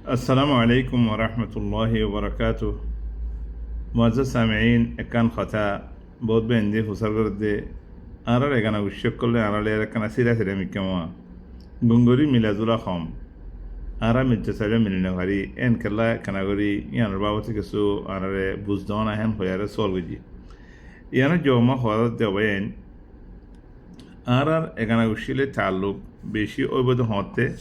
السلام عليكم ورحمة الله وبركاته. معزز سامعين كان خطأ بود بندي فسر دي أنا رجعنا وشكل أنا لكنا سيرة سيرة مكما غنغوري ميلازولا خام أنا متسلم من النهاري إن كلا كنا غوري يعني رباوتي كسو أنا بوزدانا هن خيار سوال وجي يعني جوما خالد دوين أنا رجعنا وشيله تعلق بشي أو بده هاته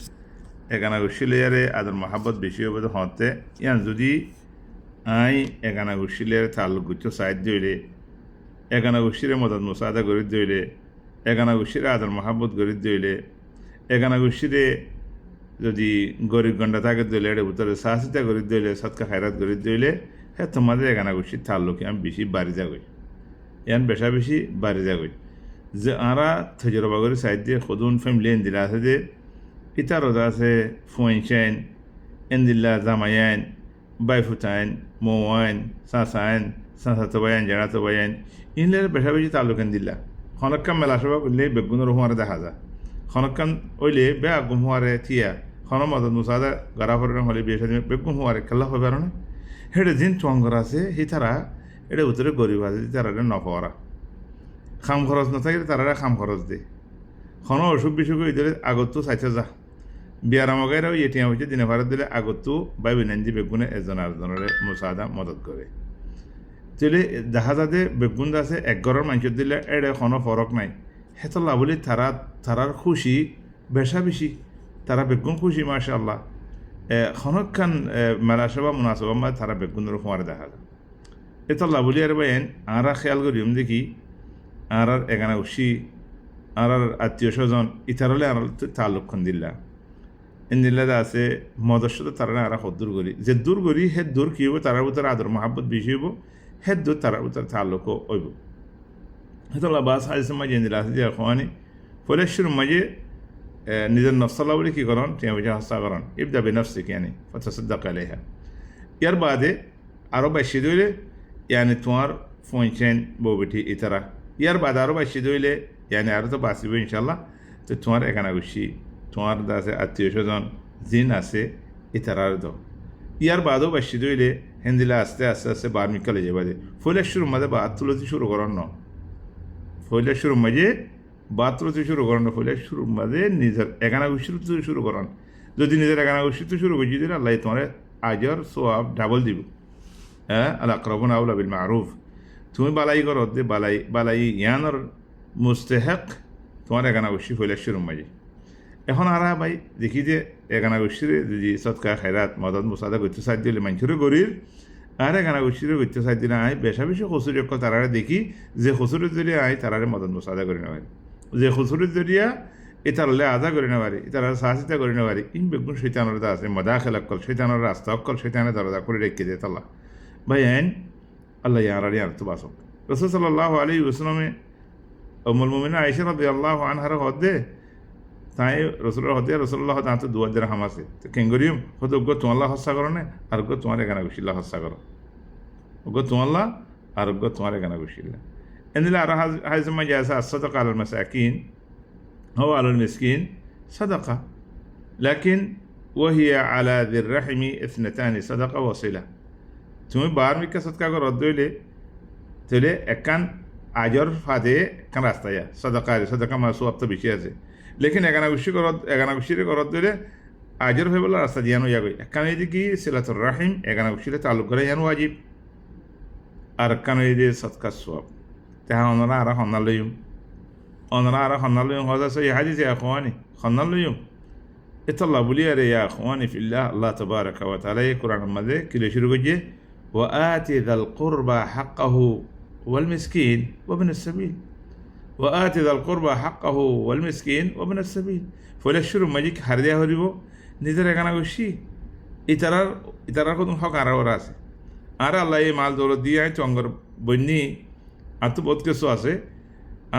এখানে গুছিলেয়ারে আদর মহাব্বত বেশি হবে তো হতে ইয়ান যদি আই এখানে গুছিলের তাল্লুক গুচ্ছ সাইড দইলে এখানে গুছিরে মদত মুসাদা গরিব দইলে এখানে গুছিরে আদর মহাব্বত গরিব দইলে এখানে গুছিরে যদি গরিব গন্ডা থাকে দইলে এর ভিতরে সাহসিতা গরিব দইলে সৎকা খায়রাত গরিব দইলে হ্যাঁ তোমাদের এখানে গুছির তাল্লুক আমি বেশি বাড়ি যাগই ইয়ান বেশা বেশি বাড়ি যাগই যে আরা থজরবা করে সাইড দিয়ে খুদুন ফ্যামিলি দিলা আছে যে Ita rozase fuenchen, endilla zamayen, baifutain, mowain, sasain, sansatobayan, janatobayan, inler beshabeji talukan dilla. Honakam melashoba le begunor huare de haza. Honakam oile be agum huare tia. Honomad musada garaforan holi beshadi begum huare kalla hobarone. Hede din twangorase hitara ede utere goribaze hitara nofora. Kham khoros na থাকে তারা খাম খরচ দে কোনো অসুখ বিসুখ ইদরে আগত চাইতে যা বিয়ারামগাইরাও এটিএম হচ্ছে দিনে ভারত দিলে আগত বাইবিনাঞ্জি বেগুনে এজন আরেকজনের মুসাদা মদত করে তাহলে দেখা যাতে বেগুন আছে এক ঘরের মানুষের দিলে এড়ে কোনো ফরক নাই হেতো লাভলি তারার খুশি বেশা বেশি তারা বেগুন খুশি মাশাআল্লাহ খনকান মেলাসভা মুনাসবা মা তারা বেগুনের ফোয়ারে দেখা যায় এতো লাভলি আর বাইন আরা খেয়াল করিম দেখি আর এখানে উসি আর আত্মীয় স্বজন ইতারলে আর তালুক্ষণ দিল্লা ইন্দিল্লাদা আছে মদর সাথে তারা আর হদ্দুর করি যে দূর করি হে দূর কি হইব তারার ভিতরে আদর মহাব্বত বেশি হইব হে দূর তারার ভিতরে তালুক হইব হেতলা বাস হাজিসের মাঝে ইন্দিল্লা আছে যে খোয়ানি ফলেশ্বর মাঝে নিজের নফসাল্লাহ বলে কী করেন টিয়া বুঝে হস্তা করেন ইবদা বেনফসি কিয়ানি ফতসদ্দাক আলাইহা ইয়ার বাদে আরও বেশি দইলে ইয়ানি তোমার ফোনছেন বউ বেটি ইতারা ইয়ার বাদে আরও বেশি দইলে ইয়ানি আরও তো বাঁচিব ইনশাল্লাহ তো তোমার এখানে গুছি তোমার আছে আত্মীয় স্বজন জিন আছে ইতারার দ ইয়ার বাদও বেশি দইলে হেন্দিলা আস্তে আস্তে আস্তে বার্মিকালে যাবা দে ফলের শুরু মাঝে বাদ তুলতে শুরু করেন ন ফলের শুরু মাঝে বাদ তুলতে শুরু করেন ফলের শুরু মাঝে নিজের এখানে গুছিতে শুরু করেন যদি নিজের এখানে গুছিতে শুরু করছি দিলে আল্লাহ তোমার আজর সোয়াব ডাবল দিব হ্যাঁ আল্লাহ করবন আউলা বিল মারুফ তুমি বালাই করো দে বালাই বালাই ইয়ানোর মুস্তেহেক তোমার এখানে গুছি ফলের শুরু মাঝে এখন আর ভাই দেখি যে এখানে গুছিরে যদি সৎকা খায়রাত মদত মুসাদা করতে সাহায্য দিলে মানুষেরও গরির আর এখানে গুছিরে করতে সাহায্য দিলে আয় বেশা বেশি খসুরি অকল তারা দেখি যে খসুরির জরিয়া আয় তারারে মদত মুসাদা করে নেওয়ারি যে খসুরির জরিয়া এ তারলে আদা করে নেওয়ারি তারা সাহসিতা করে নেওয়ারি ইন বেগুন শৈতানের আছে মদা খেলা অকল শৈতানের রাস্তা অকল শৈতানের দরজা করে রেখে দিয়ে তাল্লাহ ভাই আইন আল্লাহ ইয়ারারি আর তো বাসক রসুল সাল্লাল্লাহু আলাইহি ওয়াসাল্লামে উম্মুল মুমিনিন আয়েশা রাদিয়াল্লাহু আনহার হদে তাই রসুল্লাহ হতে রসুল্লাহ তাঁতে দুয়াদের হাম আছে তো কেঙ্গরিম হয়তো ওগো তোমাল্লা হস্যা করো না আর ওগো তোমার এখানে গুছিল্লা হস্যা করো ওগো তোমাল্লা আর ওগো তোমার এখানে গুছিল্লা এদিলে আর হাইজমা যে আছে আসাদকা আল মাসাকিন هو على المسكين صدقة لكن وهي على ذي الرحم اثنتان صدقة وصلة তুমি বার্মিকা সদকা করো দইলে তাহলে একান আজর ফাদে কান রাস্তায় সদকা মা সওয়াব তো বেশি আছে লেকিন এগানা গুছিরে করত দিলে আজর হয়ে বলে রাস্তা দিয়ানো যাবে এখানে যদি কি সিলাতুর রাহিম এগানা গুছিরে তালুক করে জানো ওয়াজিব আর এখানে যদি সৎকার সোয়াব তাহা ওনারা আর হন্না লইম হজা সই হাজি যে আখওয়ানি হন্না লইম এতল্লা বলি আরে ইয়া আখওয়ানি ফিল্লাহ আল্লাহ তাবারাকা ওয়া তাআলা এই কোরআনের মধ্যে কিলে শুরু করছে ওয়া আতি যাল কুরবা হাক্কাহু ওয়াল মিসকিন ওয়া ইবনুস সাবিল وآت ذا القربى حقه والمسكين وابن السبيل ফলেশ্বর মাজিক হার দেওয়া হরিব নিজের এখানে গুছি ইতারার কোনো হক আর ওরা আছে আর আল্লাহ এই মাল দৌলত দিয়ে চঙ্গর বন্যি আর তো বহুত কিছু আছে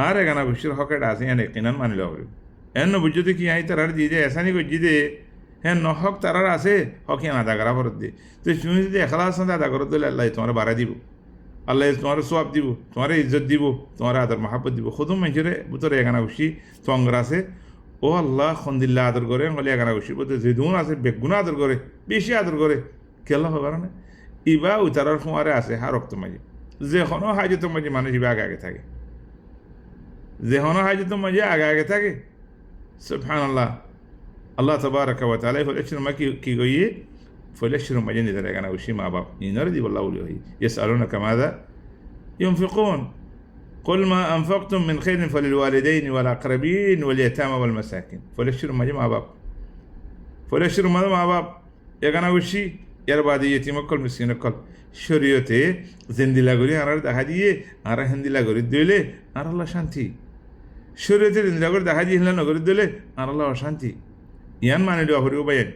আর এখানে গুছির হক এটা আছে এনে কিনান মানি লওয়া হরিব এন বুঝতে কি আই তারার দিয়ে যে এসানি করছি দে হ্যাঁ নহক তারার আছে হক ইয়ান আদা করা ফরত দিয়ে তো তুমি যদি এখলা আসান আদা করত দিলে আল্লাহ তোমার বাড়া দিব আল্লাহ তোমার সোয়াব দিব তোমার ইজ্জত দিব তোমার আদর মাহাব্বত দিব খুদুম মানুষের ভিতরে এখানে খুশি চঙ্গর আছে ও আল্লাহ খন্দিল্লা আদর করে বলে এগানা বসি বলতে যে দুন আছে বেগুনা আদর করে বেশি আদর করে কেলা হবার না ইবা উতারার সময় আছে হা রক্ত মাঝে যেখনো হাজত মাঝে মানুষ ইবা আগে আগে থাকে যেখনো হাজত মাঝে আগে আগে থাকে সুবহানাল্লাহ আল্লাহ তাবারাকা ওয়া তাআলা ফলেশর মা কি গইয়ে ফলেশর মাঝে নিদার এগানা বসি মা বাপ ইনার দি বল্লাহ বলি হই ইয়াসআলুনাকা মাযা ينفقون قل ما أنفقتم من خير فللوالدين والأقربين واليتامى والمساكين فلشر ما مع باب فلشر ما مع باب يغنا وشي يربادي يتيم كل مسكين كل شريعته زندلا غوري أراد أحديه أرا هندلا غوري دولة أرا الله شانتي شريعته زندلا غوري أحديه هلا نغوري دولة أرا الله شانتي يان ما ندوا هريو بيان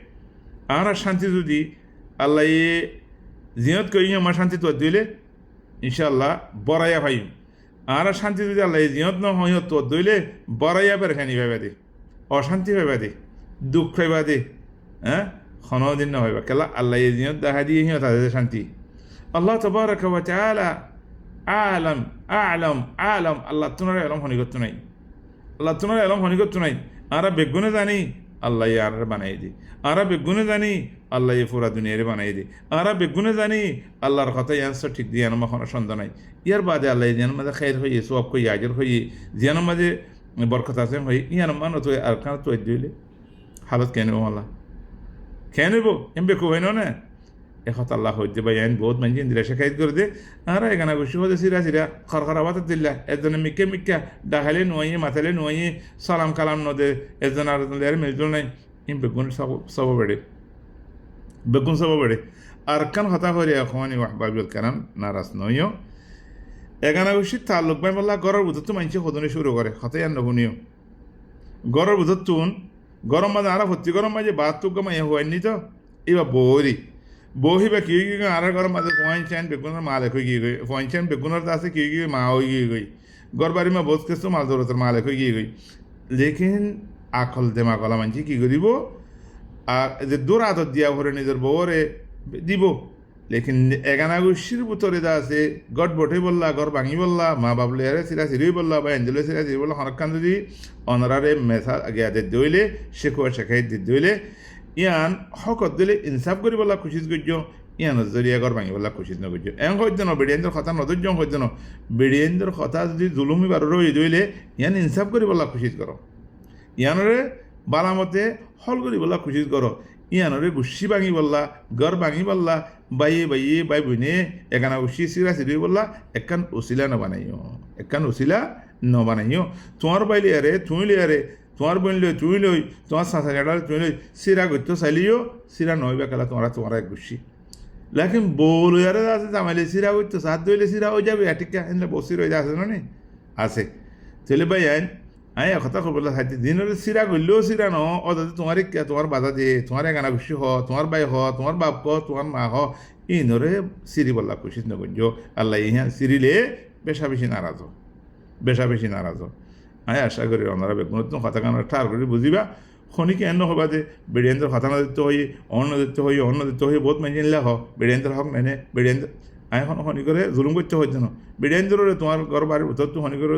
أرا شانتي زودي الله زينت كوينيا ما شانتي تو دولة إن شاء الله برايا فايم আর শান্তি যদি আল্লাহ জিয়ত ন হয় তো দইলে বড়াইয়া পেরেখানি ভাইবা দে অশান্তি ভাইবা দে দুঃখ ভাইবা দে হ্যাঁ দিন না ভাইবা কেলা আল্লাহ জিয়ত দেখা দিয়ে হিও তাদের শান্তি আল্লাহ তাবারাকা ওয়া তাআলা আলাম আলাম আলাম আল্লাহ তোমার এলম হনিগত নাই আল্লাহ তোমার এলম হনিগত নাই আর বেগুনে জানি আল্লাহ আর বানাই দি আর বেগুনে জানি আল্লাহ পুরা দুনিয়ারে বানাই দি আর বেগুনে জানি আল্লাহর কথা ইয়ান্সার ঠিক দিয়ে আমার কোনো সন্দেহ নাই ইয়ার বাদে আল্লাহ জিয়ান মাঝে খের হইয়ে সব কই আজর হইয়ে জিয়ান মাঝে বরকত আছে হই ইয়ান মান তো আর কান তো দিলে হালত কেন আল্লাহ কেন নেব এমবে কই না এখন আল্লাহ হইতে ভাই আইন বহুত মানুষ ইন্দিরা শেখায়ত করে দে আর এখানে বসে হতে সিরা সিরা খরখর আবাদ দিল্লা একজন মিক্কে মিক্কা ডাকালে নোয়াইয়ে মাথালে নোয়াইয়ে সালাম কালাম নদে একজন আর মেজুল নাই ইম বেগুন সব বেড়ে বেগুন সব বেড়ে আর কান হতা করে এখন বাবিল কারণ নারাজ নইও এখানে বসে তাল্লুক ভাই বললা গড়ের বুধ তো মানুষে সদনে শুরু করে হতে আর নবনীয় গড়ের বুধ তুন গরম মাঝে আর ভর্তি গরম মাঝে বাদ তুক মাইয়া হয়নি তো এবার বৌরি বহিবা কি আর ঘর মাঝে পয়েন্ট বেগুনের মালিক হয়ে গিয়ে গই পয়েন্ট বেগুনের আছে কি গিয়ে মা হয়ে গিয়ে গই গড় বাড়ি মা বোঝ কেছো মাছ ধরতের মালিক হয়ে গিয়ে গই লেকিন আকল দেমা গলা মানছি কি করিব আর যে দূর আদত দিয়া ভরে নিজের বউরে দিব লেকিন এগানা গোষ্ঠীর ভিতরে যা আছে গড় বটে বললা গড় ভাঙি বললা মা বাবলে আরে সিরা সিরি বললা বা এঞ্জেলে সিরা সিরি বললা হরকান যদি অনারারে মেসা গিয়া দে দইলে শেখুয়া শেখাই দি দইলে ইয়ান হকত দিলে ইনসাফ করি বলা খুশিত গজ্য ইয়ান জরিয়া ঘর ভাঙি বলা খুশিত নগজ্য এং হইত ন বেড়িয়েন্দ্র কথা নদর্য হইত ন বেড়িয়েন্দ্র কথা যদি জুলুমি বারো রই দইলে ইয়ান ইনসাফ করি বলা খুশিত করো ইয়ানরে বালামতে হল করি বলা খুশিত করো ইয়ানরে গুসি ভাঙি বললা ঘর ভাঙি বললা বাইয়ে বাইয়ে বাই বইনে একানা উসি সিরা সিরি বললা একান উসিলা নবানাইও একান উসিলা নবানাইও তোমার বাইলে আরে তুইলে আরে তোমার বোন লই তুই লই তোমার সাঁচা কাটাল তুই লই সিরা করতে চাইলিও সিরা নইবা খেলা তোমার এক গুছি লেকিন বউ লইয়ারে আছে জামাইলে সিরা করতে সাত দইলে সিরা হয়ে যাবে এটিকা এনে বসি রয়ে আছে না আছে চলে ভাই আইন আই কথা খবর হাতে দিনের সিরা করলেও সিরা ন অদাতে তোমার বাধা দিয়ে তোমার এগানা খুশি হ তোমার বাই হ তোমার বাপ হ তোমার মা হ ইনরে সিরি বললা খুশি নগর্য আল্লাহ ইহা সিরিলে বেশা বেশি নারাজ আয় আশা করি ওনারা বেগুন কথা কান ঠার করে বুঝিবা খনিকে এন্ন হবা যে বেড়িয়েন্দ্র কথা না দিতে হই অন্ন দিতে হই বহুত মানুষ নিলে হ বেড়িয়েন্দ্র হক নেনে বেড়িয়েন্দ্র আয় এখন খনি করে জুলুম করতে হইতে না বেড়িয়েন্দ্রে তোমার ঘর বাড়ির ভিতর তো খনি করে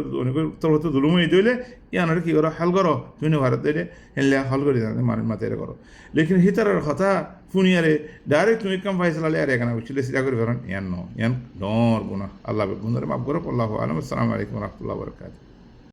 তোর হতো জুলুম হয়ে দিলে ইয়ানোর কি করো হাল করো তুমি ভারত দিলে হেনলে হল করে জানে মানুষ মাথায় করো লেকিন হিতারের কথা ফুনিয়ারে ডাইরেক্ট তুমি কাম ফাইসলালে আর এখানে বুঝলে সিধা করে ফেরেন ইয়ান ন ইয়ান ডর গুণা আল্লাহ বেগুনরে মাফ করো আল্লাহ আলম আসসালামু আলাইকুম রহমতুল্লাহ বরকাত